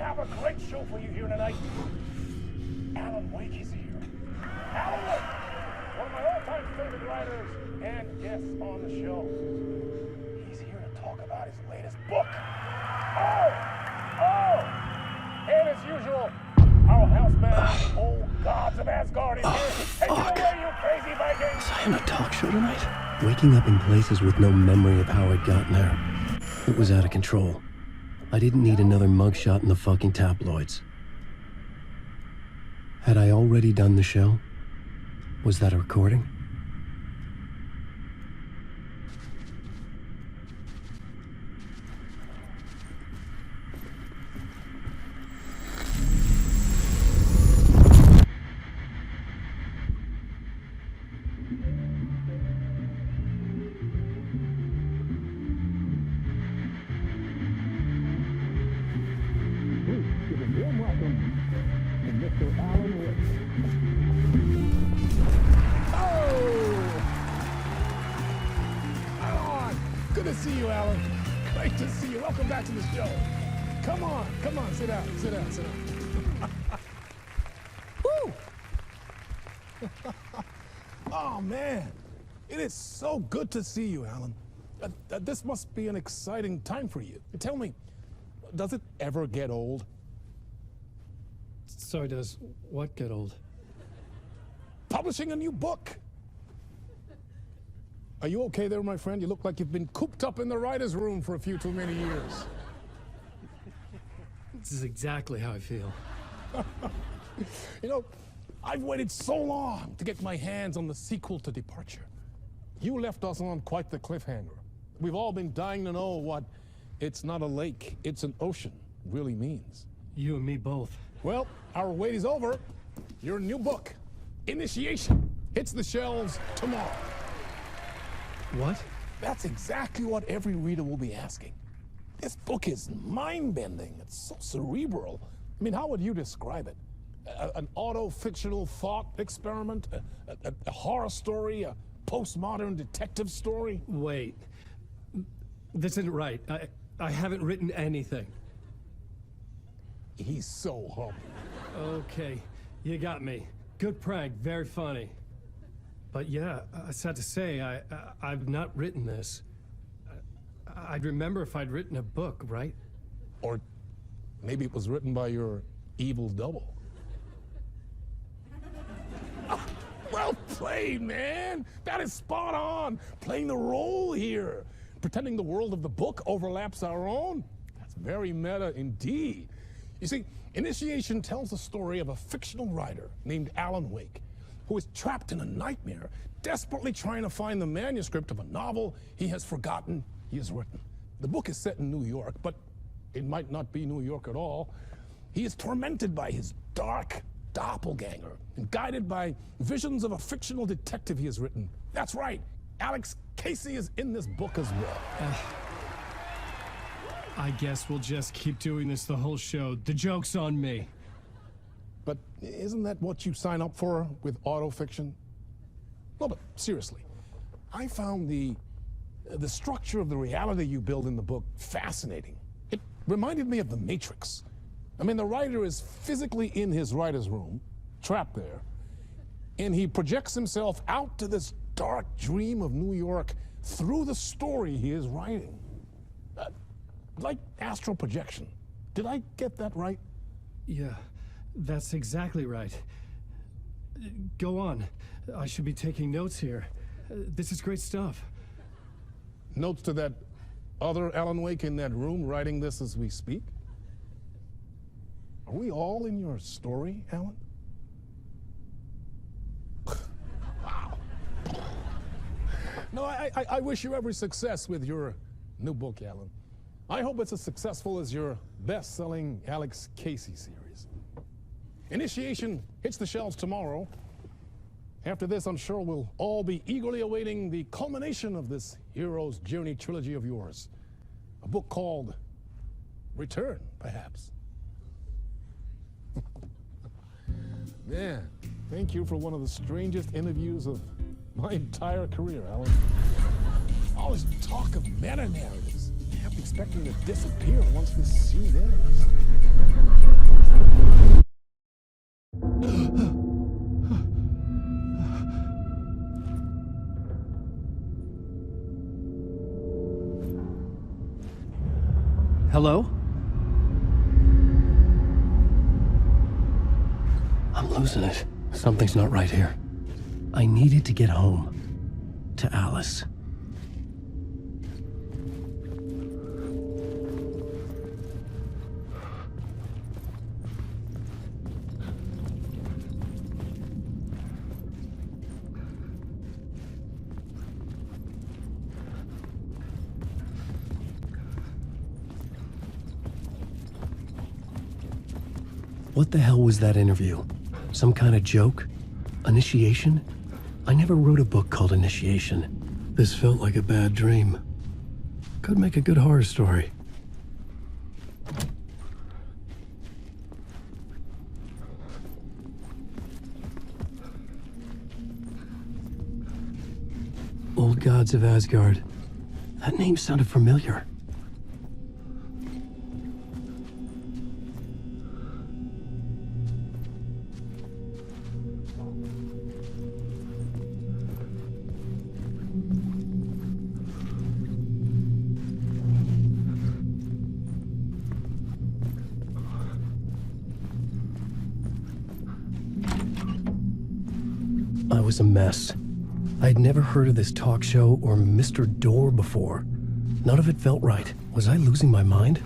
have a great show for you here tonight. Alan Wake is here. Alan Wake, one of my all-time favorite writers and guests on the show. He's here to talk about his latest book. And as usual, our housebound old gods of Asgard is here. Take it away, you crazy Vikings! Was I on a talk show tonight? Waking up in places with no memory of how I'd gotten there. It was out of control. I didn't need another mugshot in the fucking tabloids. Had I already done the show? Was that a recording? Good to see you, Alan. Great to see you. Welcome back to the show. Come on, sit down. Woo! Oh, man. It is so good to see you, Alan. This must be an exciting time for you. Tell me, does it ever get old? So does what get old? Publishing a new book. Are you okay there, my friend? You look like you've been cooped up in the writer's room for a few too many years. This is exactly how I feel. You know, I've waited so long to get my hands on the sequel to Departure. You left us on quite the cliffhanger. We've all been dying to know what "it's not a lake, it's an ocean" really means. You and me both. Well, our wait is over. Your new book, Initiation, hits the shelves tomorrow. What? That's exactly what every reader will be asking. This book is mind-bending. It's so cerebral. I mean, how would you describe it? An auto-fictional thought experiment? A horror story? A postmodern detective story? Wait. This isn't right. I haven't written anything. He's so humble. Okay, you got me. Good prank, very funny. But yeah, sad to say, I've not written this. I'd remember if I'd written a book, right? Or maybe it was written by your evil double. Well played, man. That is spot on. Playing the role here. Pretending the world of the book overlaps our own. That's very meta indeed. You see, Initiation tells the story of a fictional writer named Alan Wake, who is trapped in a nightmare, desperately trying to find the manuscript of a novel he has forgotten he has written. The book is set in New York, but it might not be New York at all. He is tormented by his dark doppelganger and guided by visions of a fictional detective he has written. That's right, Alex Casey is in this book as well. I guess we'll just keep doing this the whole show. The joke's on me. But isn't that what you sign up for with autofiction? No, but seriously, I found the structure of the reality you build in the book fascinating. It reminded me of The Matrix. I mean, the writer is physically in his writer's room, trapped there, and he projects himself out to this dark dream of New York through the story he is writing. Like astral projection. Did I get that right? Yeah, that's exactly right. Go on. I should be taking notes here. This is great stuff. Notes to that other Alan Wake in that room writing this as we speak? Are we all in your story, Alan? Wow. No, I wish you every success with your new book, Alan. I hope it's as successful as your best-selling Alex Casey series. Initiation hits the shelves tomorrow. After this, I'm sure we'll all be eagerly awaiting the culmination of this hero's journey trilogy of yours. A book called Return, perhaps. Man, thank you for one of the strangest interviews of my entire career, Alan. All this talk of meta-narratives. expecting to disappear once this scene ends. Hello? I'm losing it. Something's not right here. I needed to get home. To Alice. What the hell was that interview? Some kind of joke? Initiation? I never wrote a book called Initiation. This felt like a bad dream. Could make a good horror story. Old Gods of Asgard. That name sounded familiar. I was a mess. I'd never heard of this talk show or Mr. Door before. None of it felt right. Was I losing my mind?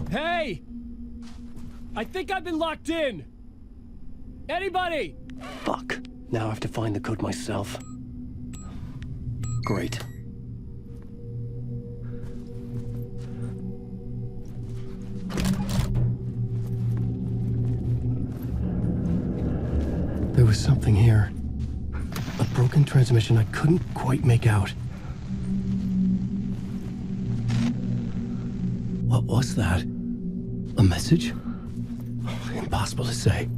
Hey! I think I've been locked in! Anybody? Fuck. Now I have to find the code myself. Great. There was something here. A broken transmission I couldn't quite make out. What was that? A message? Impossible to say.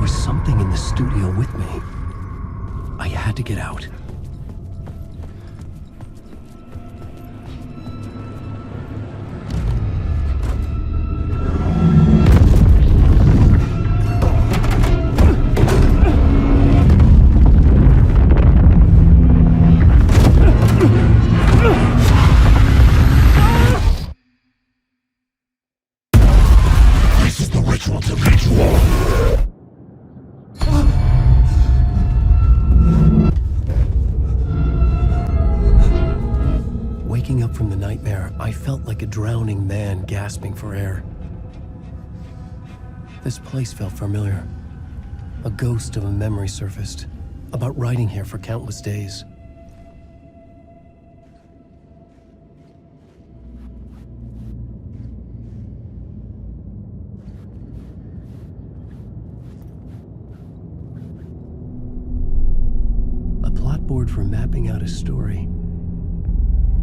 Something in the studio with me. I had to get out. This is the ritual to lead you all. Waking up from the nightmare, I felt like a drowning man gasping for air. This place felt familiar. A ghost of a memory surfaced, about writing here for countless days. A plot board for mapping out a story.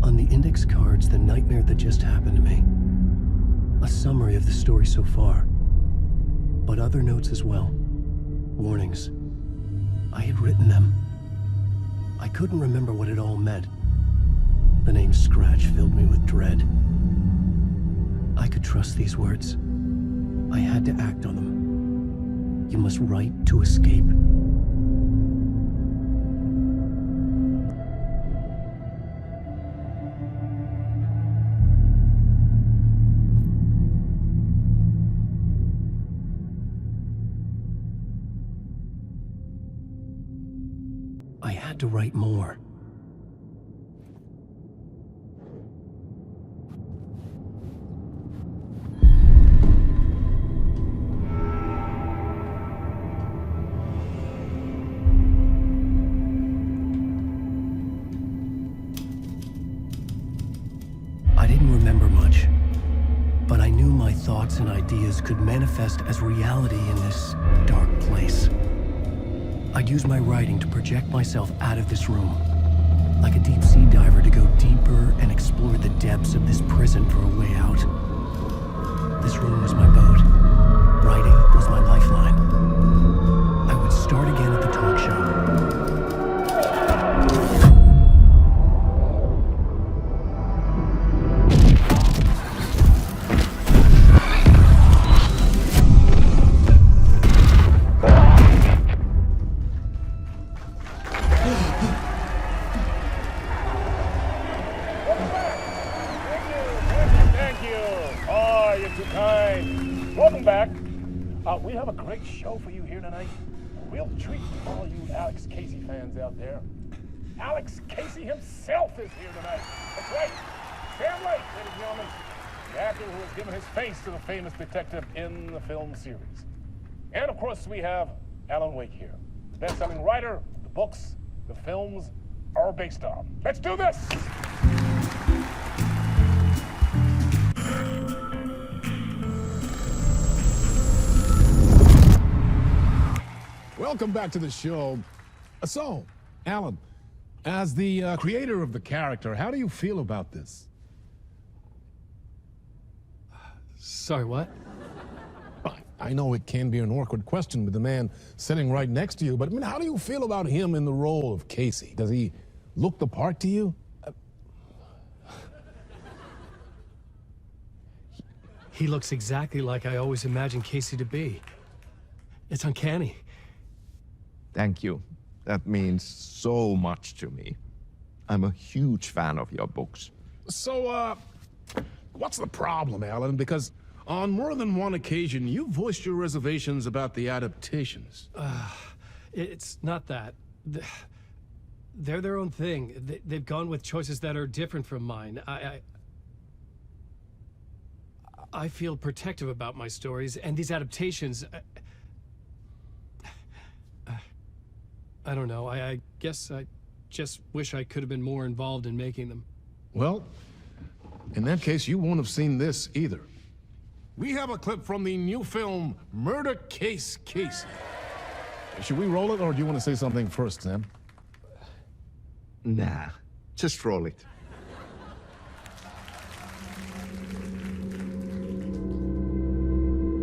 On the index cards, the nightmare that just happened to me. A summary of the story so far, but other notes as well. Warnings. I had written them. I couldn't remember what it all meant. The name Scratch filled me with dread. I could trust these words. I had to act on them. You must write to escape. I had to write more. remember much, but I knew my thoughts and ideas could manifest as reality in this dark place. I'd use my writing to project myself out of this room, like a deep-sea diver to go deeper and explore the depths of this prison for a way out. This room was my boat. Writing was my lifeline. I would start again at the talk show. We have a great show for you here tonight. A real treat for all you Alex Casey fans out there. Alex Casey himself is here tonight. That's right, Sam Lake, ladies and gentlemen, the actor who has given his face to the famous detective in the film series. And of course, we have Alan Wake here, the best-selling writer the books the films are based on. Let's do this! Welcome back to the show. So, Alan, as the creator of the character, how do you feel about this? Sorry, what? I know it can be an awkward question with the man sitting right next to you, but I mean, how do you feel about him in the role of Casey? Does he look the part to you? He looks exactly like I always imagined Casey to be. It's uncanny. Thank you. That means so much to me. I'm a huge fan of your books. So, what's the problem, Alan? Because on more than one occasion, you voiced your reservations about the adaptations. It's not that. They're their own thing. They've gone with choices that are different from mine. I feel protective about my stories, and these adaptations... I don't know. I guess I just wish I could have been more involved in making them. Well, in that case, you won't have seen this either. We have a clip from the new film, Murder Case Casey. Should we roll it, or do you want to say something first, Sam? Nah, just roll it.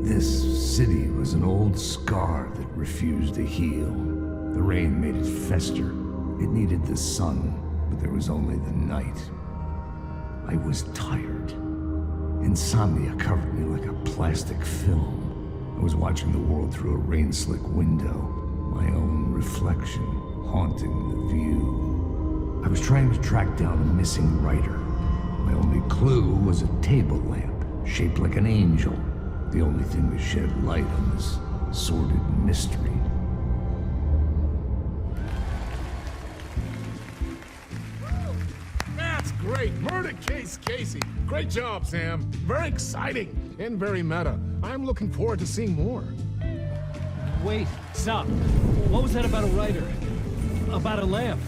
This city was an old scar that refused to heal. The rain made it fester. It needed the sun, but there was only the night. I was tired. Insomnia covered me like a plastic film. I was watching the world through a rain-slick window, my own reflection haunting the view. I was trying to track down a missing writer. My only clue was a table lamp, shaped like an angel, the only thing that shed light on this sordid mystery. Great. Murder Case Casey. Great job, Sam. Very exciting and very meta. I'm looking forward to seeing more. Wait, stop. What was that about a writer? About a lamp?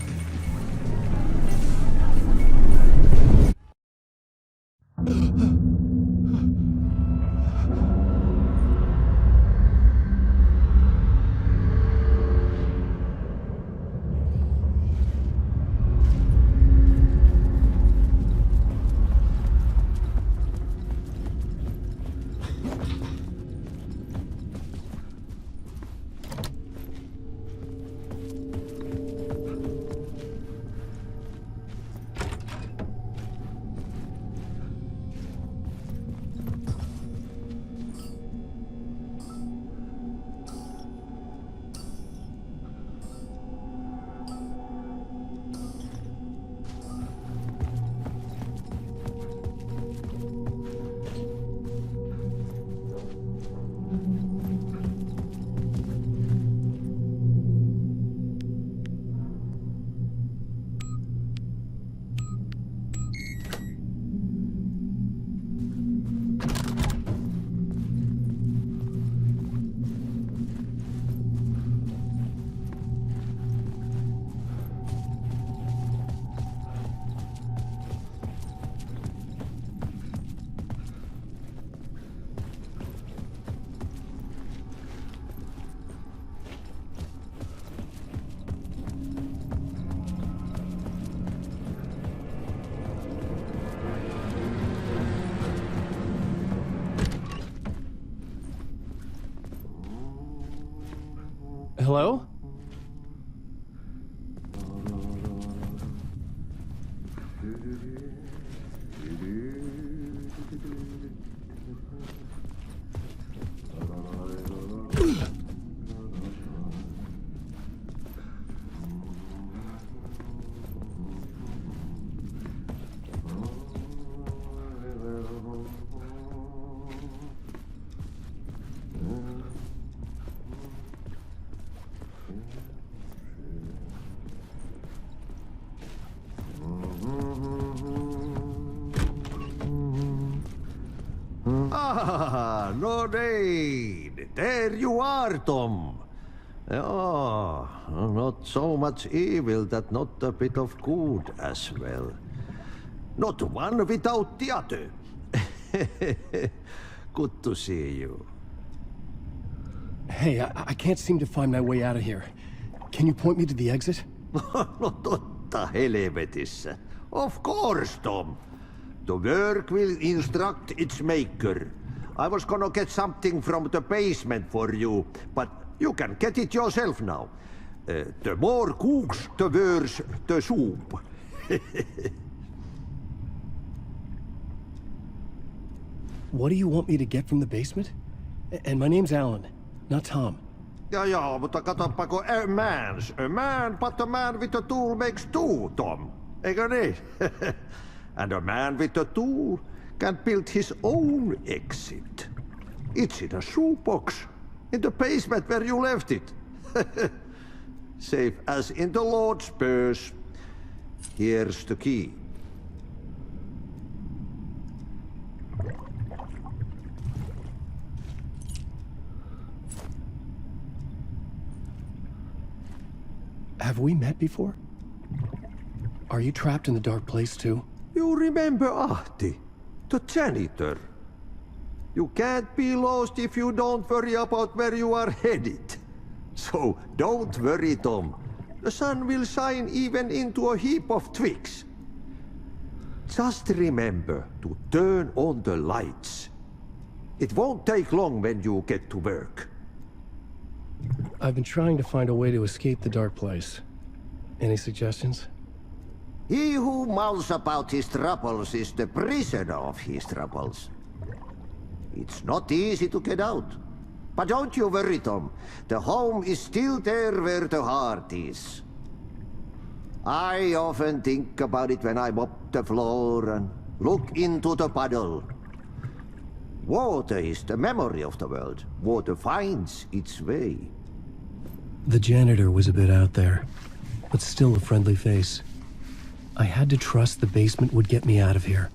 Hello? Ah, no need. There you are, Tom. Oh, not so much evil that not a bit of good as well. Not one without the other. Good to see you. Hey, I can't seem to find my way out of here. Can you point me to the exit? No totta helvetissä. Of course, Tom. The work will instruct its maker. I was gonna get something from the basement for you, but you can get it yourself now. The more cooks, the worse the soup. What do you want me to get from the basement? And my name's Alan, not Tom. Ja, mutta katsopako a man, but a man with a tool makes two, Tom. Eikö niin? And a man with a tool can build his own exit. It's in a shoebox, in the basement where you left it. Safe as in the Lord's purse. Here's the key. Have we met before? Are you trapped in the dark place too? You remember Ahti, the janitor. You can't be lost if you don't worry about where you are headed. So don't worry, Tom. The sun will shine even into a heap of twigs. Just remember to turn on the lights. It won't take long when you get to work. I've been trying to find a way to escape the dark place. Any suggestions? He who mouths about his troubles is the prisoner of his troubles. It's not easy to get out. But don't you worry, Tom. The home is still there where the heart is. I often think about it when I mop the floor and look into the puddle. Water is the memory of the world. Water finds its way. The janitor was a bit out there, but still a friendly face. I had to trust the basement would get me out of here.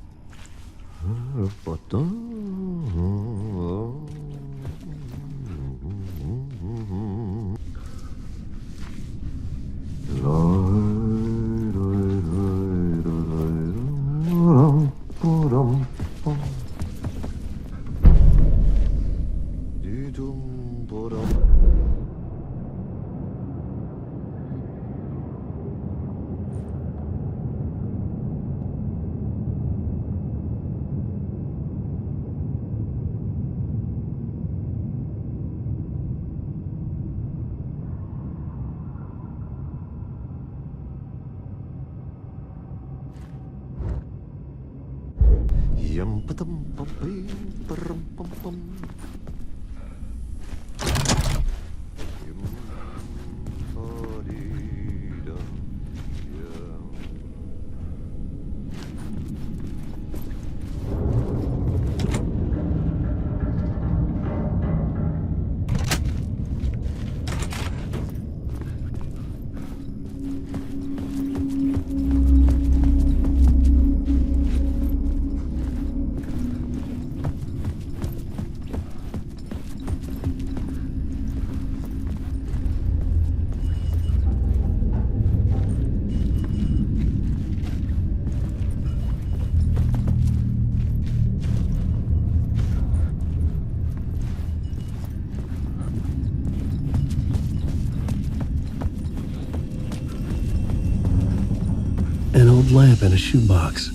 An old lamp in a shoebox.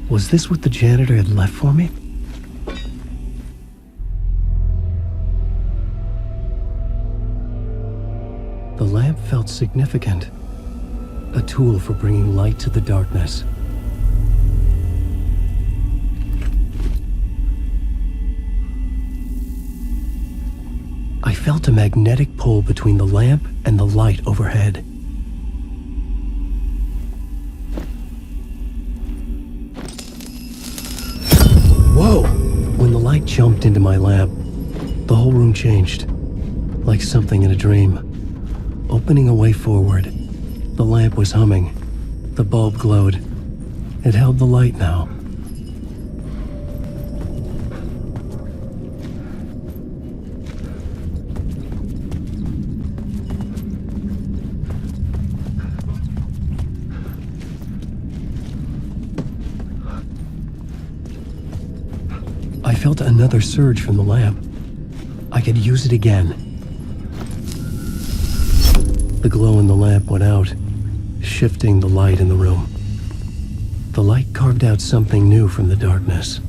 Was this what the janitor had left for me? felt significant. A tool for bringing light to the darkness. I felt a magnetic pull between the lamp and the light overhead. Whoa! When the light jumped into my lamp, the whole room changed, like something in a dream. Opening a way forward, the lamp was humming. The bulb glowed. It held the light now. I felt another surge from the lamp. I could use it again. The glow in the lamp went out, shifting the light in the room. The light carved out something new from the darkness.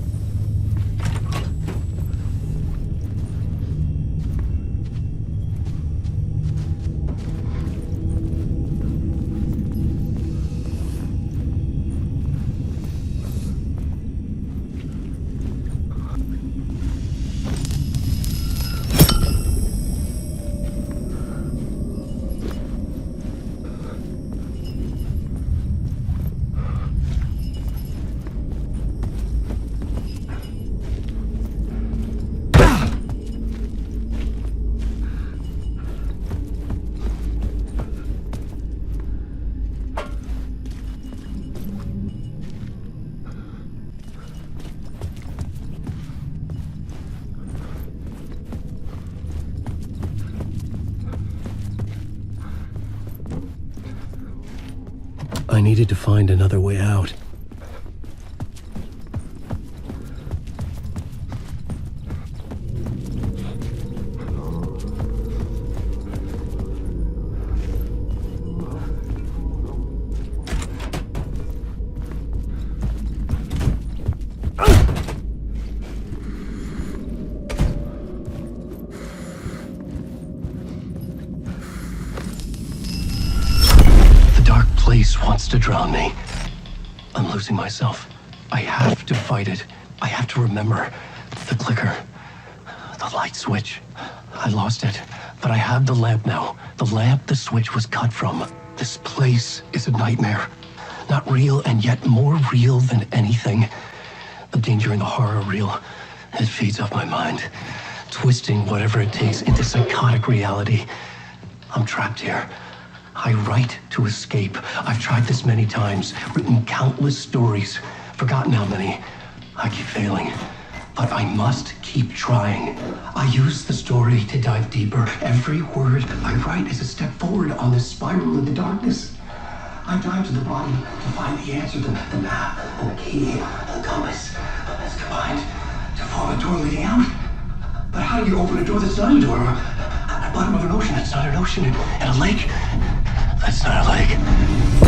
I needed to find another way out. Place wants to drown me. I'm losing myself. I have to fight it. I have to remember. The clicker. The light switch. I lost it. But I have the lamp now. The lamp the switch was cut from. This place is a nightmare. Not real, and yet more real than anything. The danger and the horror are real. It feeds off my mind. Twisting whatever it takes into psychotic reality. I'm trapped here. I write to escape. I've tried this many times, written countless stories, forgotten how many. I keep failing, but I must keep trying. I use the story to dive deeper. Every word I write is a step forward on this spiral in the darkness. I dive to the bottom to find the answer, the map, and the key, and the compass. It's combined to form a door leading out. But how do you open a door that's not a door? At the bottom of an ocean, it's not an ocean, and a lake. That's not a lake.